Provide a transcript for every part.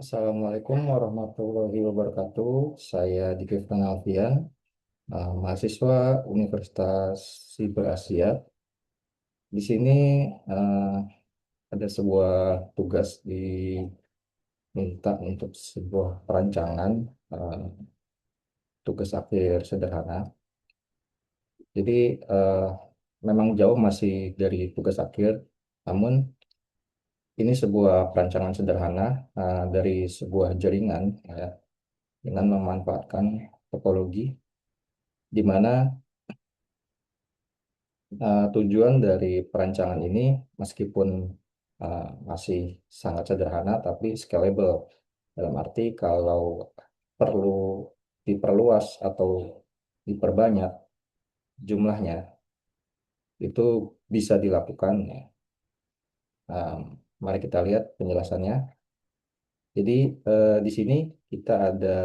Assalamualaikum warahmatullahi wabarakatuh. Saya Dikifran Alfian, mahasiswa Universitas Siber Asia. Di sini eh, ada sebuah tugas diminta untuk sebuah perancangan eh, tugas akhir sederhana. Jadi eh, memang jauh masih dari tugas akhir, namun ini sebuah perancangan sederhana dari sebuah jaringan ya, dengan memanfaatkan topologi di mana tujuan dari perancangan ini meskipun masih sangat sederhana tapi scalable. Dalam arti kalau perlu diperluas atau diperbanyak jumlahnya itu bisa dilakukan ya. Um, Mari kita lihat penjelasannya. Jadi di sini kita ada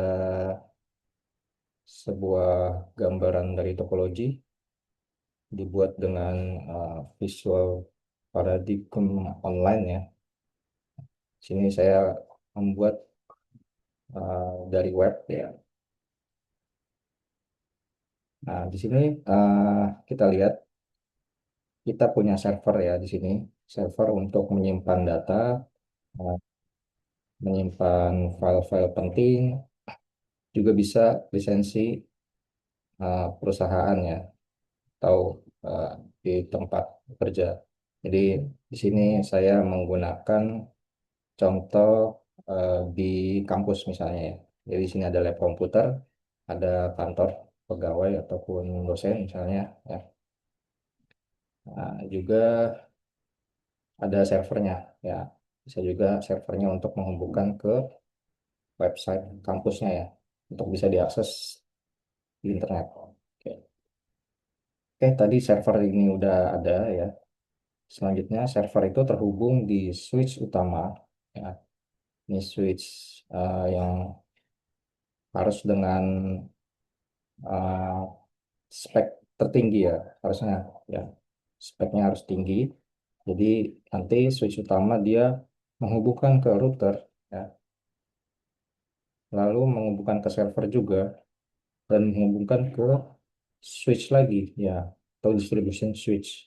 sebuah gambaran dari topologi dibuat dengan visual paradigm online ya. Sini saya membuat dari web ya. Nah, di sini kita lihat kita punya server ya di sini, server untuk menyimpan data, eh, menyimpan file-file penting, juga bisa lisensi perusahaan ya, atau eh, di tempat kerja. Jadi di sini saya menggunakan contoh di kampus misalnya ya. Jadi di sini ada lab komputer, ada kantor pegawai ataupun dosen misalnya ya. Nah, juga ada servernya ya. Bisa juga servernya untuk menghubungkan ke website kampusnya ya, untuk bisa diakses di internet. Oke. Oke, tadi server ini udah ada ya. Selanjutnya server itu terhubung di switch utama ya. Ini switch yang harus dengan eh, spek tertinggi ya, harusnya ya. Speknya harus tinggi. Jadi nanti switch utama dia menghubungkan ke router ya, lalu menghubungkan ke server juga dan menghubungkan ke switch lagi ya, atau distribution switch,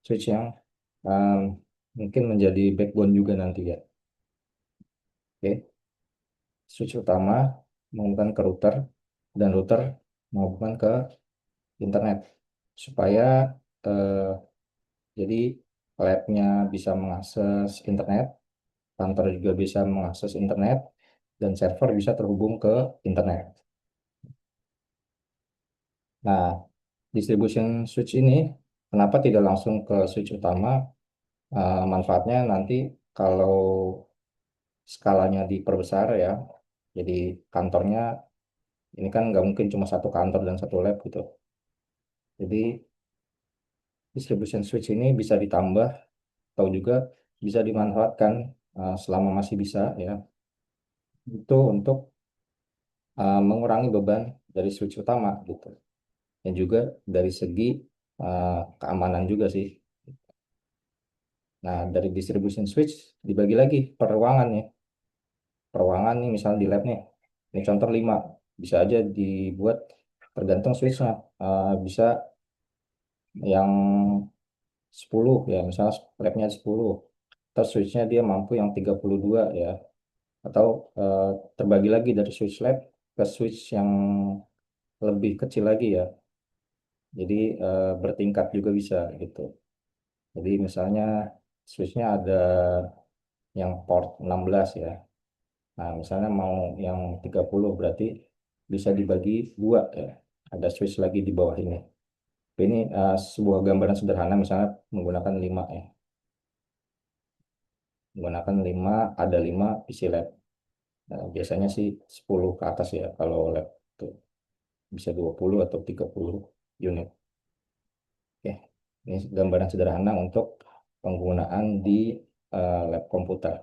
switch yang um, mungkin menjadi backbone juga nanti ya. Oke, switch utama menghubungkan ke router dan router menghubungkan ke internet supaya eh, jadi labnya bisa mengakses internet, kantor juga bisa mengakses internet, dan server bisa terhubung ke internet. Nah, distribution switch ini kenapa tidak langsung ke switch utama? Manfaatnya nanti kalau skalanya diperbesar ya, jadi kantornya ini kan nggak mungkin cuma satu kantor dan satu lab gitu. Jadi distribution switch ini bisa ditambah atau juga bisa dimanfaatkan selama masih bisa ya, itu untuk mengurangi beban dari switch utama gitu. Dan juga dari segi keamanan juga sih. Nah, dari distribution switch dibagi lagi per ruangan ya. Per ruangan nih misalnya di lab nih. Ini contoh 5. Bisa aja dibuat tergantung switchnya. Bisa yang 10 ya, misalnya labnya 10. Terus switchnya dia mampu yang 32 ya. Atau eh, terbagi lagi dari switch lab ke switch yang lebih kecil lagi ya. Jadi bertingkat juga bisa gitu. Jadi misalnya switchnya ada yang port 16 ya. Nah, misalnya mau yang 30 berarti bisa dibagi dua ya. Ada switch lagi di bawah ini. Ini sebuah gambaran sederhana misalnya menggunakan 5 ya. Menggunakan 5, ada 5 PC lab. Nah, biasanya sih 10 ke atas ya kalau lab itu. Bisa 20 atau 30 unit. Oke. Ini gambaran sederhana untuk penggunaan di lab komputer.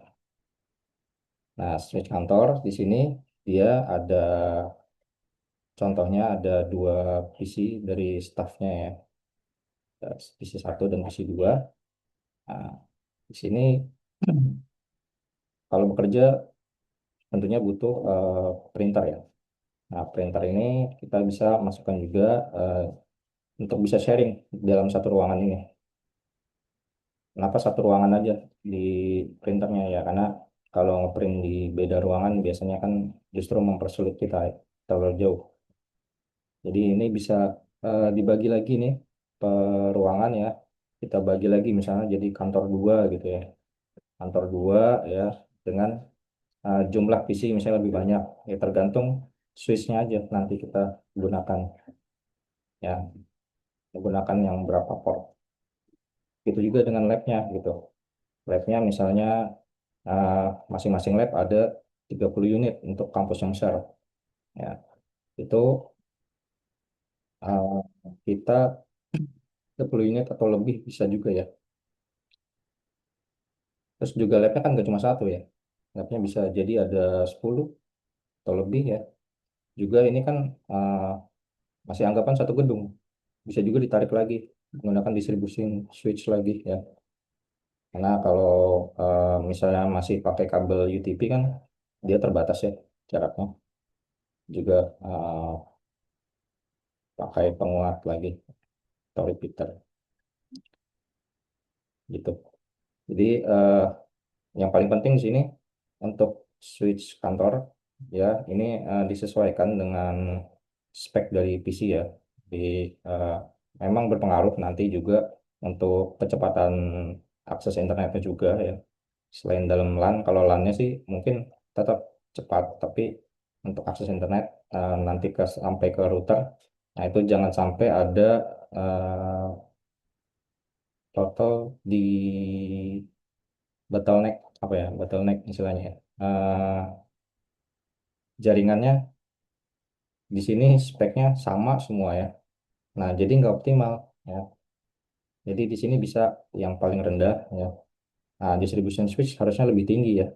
Nah, switch kantor di sini dia ada contohnya ada dua PC dari staffnya ya, PC satu dan PC dua. Nah, di sini kalau bekerja tentunya butuh printer ya. Nah, printer ini kita bisa masukkan juga eh, untuk bisa sharing dalam satu ruangan ini. Kenapa satu ruangan aja di printernya ya? Karena kalau ngeprint di beda ruangan biasanya kan justru mempersulit kita ya, terlalu jauh. Jadi ini bisa dibagi lagi nih per ruangan ya. Kita bagi lagi misalnya jadi kantor dua gitu ya. Kantor dua ya dengan jumlah PC misalnya lebih banyak. Ya tergantung switch-nya aja nanti kita gunakan ya. Menggunakan yang berapa port. Itu juga dengan labnya gitu. Labnya misalnya eh, masing-masing lab ada 30 unit untuk kampus yang besar. Ya, itu kita 30 unit atau lebih bisa juga ya. Terus juga labnya kan nggak cuma satu ya. Labnya bisa jadi ada 10 atau lebih ya. Juga ini kan eh, masih anggapan satu gedung. Bisa juga ditarik lagi menggunakan distribusi switch lagi ya. Karena kalau misalnya masih pakai kabel UTP kan dia terbatas ya jaraknya. Juga pakai penguat lagi atau repeater gitu. Jadi yang paling penting di sini untuk switch kantor ya ini disesuaikan dengan spek dari PC ya. Di eh, memang berpengaruh nanti juga untuk kecepatan akses internetnya juga ya. Selain dalam LAN, kalau LAN-nya sih mungkin tetap cepat, tapi untuk akses internet nanti sampai ke router, nah itu jangan sampai ada eh, total di bottleneck apa ya bottleneck istilahnya ya. Jaringannya di sini speknya sama semua ya. Nah jadi nggak optimal ya. Jadi di sini bisa yang paling rendah ya. Nah distribution switch harusnya lebih tinggi ya,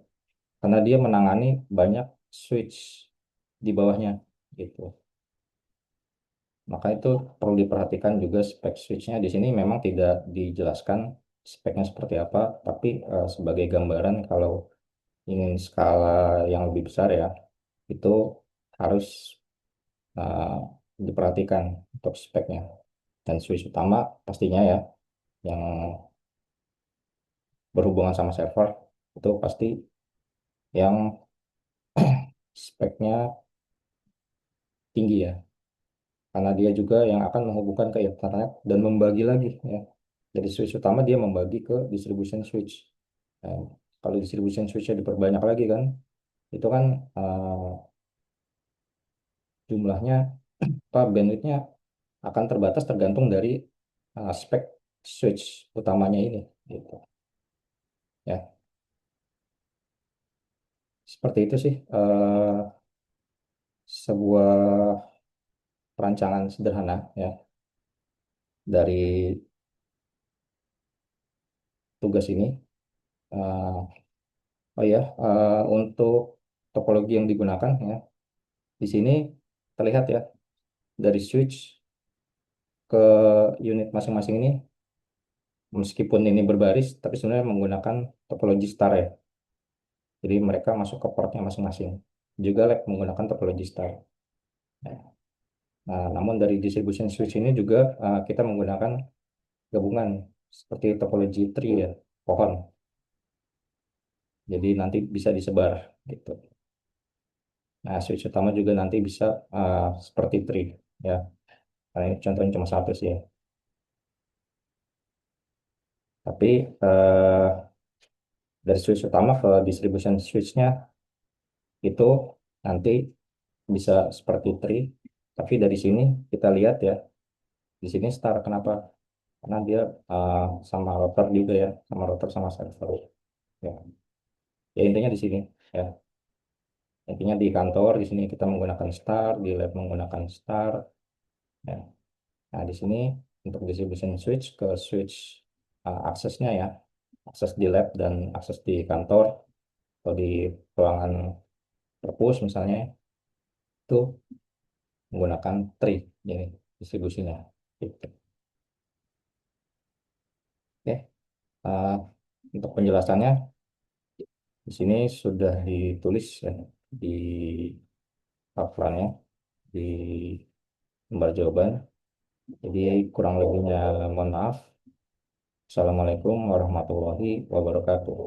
karena dia menangani banyak switch di bawahnya gitu. Maka itu perlu diperhatikan juga spek switchnya. Di sini memang tidak dijelaskan speknya seperti apa, tapi sebagai gambaran kalau ingin skala yang lebih besar ya, itu harus eh, diperhatikan untuk speknya. Dan switch utama pastinya ya, yang berhubungan sama server, itu pasti yang speknya tinggi ya, karena dia juga yang akan menghubungkan ke internet dan membagi lagi ya. Dari switch utama dia membagi ke distribution switch. Nah, kalau distribution switchnya diperbanyak lagi kan, itu kan jumlahnya apa bandwidthnya akan terbatas tergantung dari spek switch utamanya ini gitu ya. Seperti itu sih sebuah perancangan sederhana ya dari tugas ini. Eh, oh ya, untuk topologi yang digunakan ya di sini terlihat ya dari switch ke unit masing-masing ini, meskipun ini berbaris tapi sebenarnya menggunakan topologi star ya. Jadi mereka masuk ke portnya masing-masing. Juga lab menggunakan topologi star. Nah, namun dari distribution switch ini juga kita menggunakan gabungan seperti topologi tree ya, pohon. Jadi nanti bisa disebar gitu. Nah, switch utama juga nanti bisa seperti tree ya. Nah, ini contohnya cuma satu sih ya. Tapi dari switch utama ke distribution switch-nya itu nanti bisa seperti tree. Tapi dari sini kita lihat ya, di sini star kenapa? Karena dia uh, sama router juga ya, sama router sama server. Ya, ya intinya di sini ya. Intinya di kantor di sini kita menggunakan star, di lab menggunakan star. Ya. Nah di sini untuk distribution switch ke switch aksesnya ya, akses di lab dan akses di kantor atau di ruangan perpus misalnya itu menggunakan tree ini distribusinya. Gitu. Oke, uh, untuk penjelasannya di sini sudah ditulis ya. di hafalannya, di lembar jawaban. Jadi kurang lebihnya mohon maaf. Assalamualaikum warahmatullahi wabarakatuh.